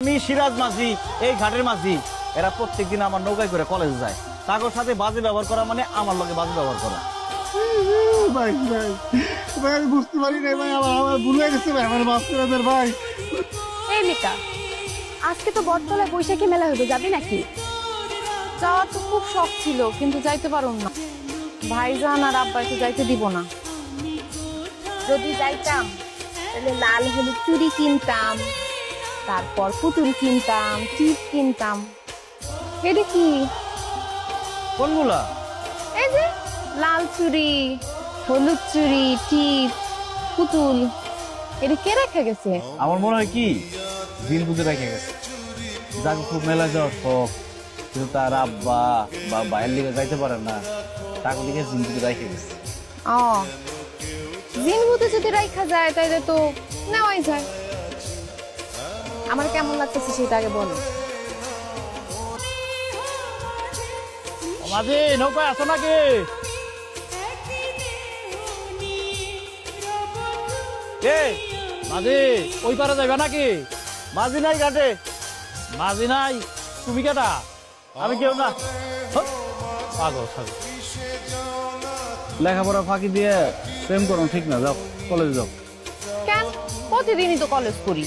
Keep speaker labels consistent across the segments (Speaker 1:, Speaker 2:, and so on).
Speaker 1: আমি সিরাজ মাঝি, এই ঘাটের মাঝি, এরা প্রত্যেকদিন আমার নৌকায় করে কলেজ যায়। তাদের সাথে বাজে ব্যবহার করা মানে আমার লগে বাজে ব্যবহার করা।
Speaker 2: ভাই ভাই ভাই আমি বুঝতে পারি না ভাই, আমার ভুলে গেছে ভাই, আমার মাফ করে দেন ভাই।
Speaker 3: এই মিতা, আজকে তো বটতলায় বৈশাখী মেলা হইবে, যাবি নাকি? যাওয়ার তো খুব শখ ছিল, কিন্তু যাইতে পারুম না। ভাইজান আর আব্বাই তো যাইতে দিব না। যদি যাইতাম তাহলে লাল হলুদ চুড়ি কিনতাম, তারপর পুতুল কিনতাম, টিপ কিনতাম। এটা কি?
Speaker 1: কোনগুলা?
Speaker 3: এই যে লাল চুড়ি, হলুদ চুড়ি, টিপ, পুতুল। এটা কে রেখে গেছে?
Speaker 1: আমার মনে হয় কি দিন বুঝে রেখে গেছে। যাকে খুব মেলা যাওয়ার শখ, কিন্তু তার আব্বা বা বাইরের দিকে যাইতে পারে না, তাকে দিকে দিন বুঝে রেখে গেছে।
Speaker 3: ও, দিনভূতে যদি রাইখা যায় তাইলে তো নেওয়াই যায়। আমার কেমন লাগতেছে সেটা আগে বলো।
Speaker 1: মাঝি নৌকায় আসো নাকি? মাঝি ওই পারে যাবে নাকি? মাঝি নাই ঘাটে। মাঝি নাই? তুমি কেটা? আমি কেউ না। পাগল পাগল। লেখাপড়া ফাঁকি দিয়ে প্রেম করো ঠিক না, যাও কলেজে যাও।
Speaker 3: কেন? প্রতিদিনই তো কলেজ করি।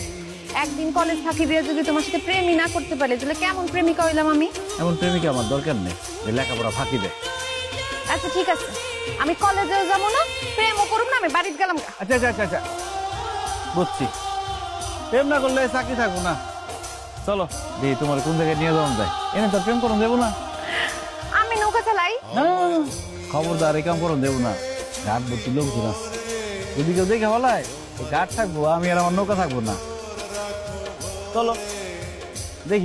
Speaker 3: একদিন কলেজ ফাঁকি দিয়ে যদি তোমার সাথে প্রেমই না করতে পারি তাহলে কেমন প্রেমিকা হইলাম আমি?
Speaker 1: এমন প্রেমিকা আমার দরকার নেই, লেখাপড়া ফাঁকি দেয়।
Speaker 3: আচ্ছা ঠিক আছে, আমি কলেজেও যাবো না, প্রেমও করুম না, আমি বাড়িতে গেলাম।
Speaker 1: আচ্ছা আচ্ছা আচ্ছা আচ্ছা বুঝছি, প্রেম না করলে চাকরি থাকবো না। চলো দেখি তোমার কোন জায়গায় নিয়ে যাওয়া যায়। এনে তো প্রেম করুন দেবো না।
Speaker 3: আমি নৌকা চালাই।
Speaker 1: খবরদার এই কাম করুন দেবো না। ঘাট ভর্তি লোকজন আছে, যদি কেউ দেখে বলায় ঘাট থাকবো আমি আর আমার নৌকা থাকবো না। চলো দেখি।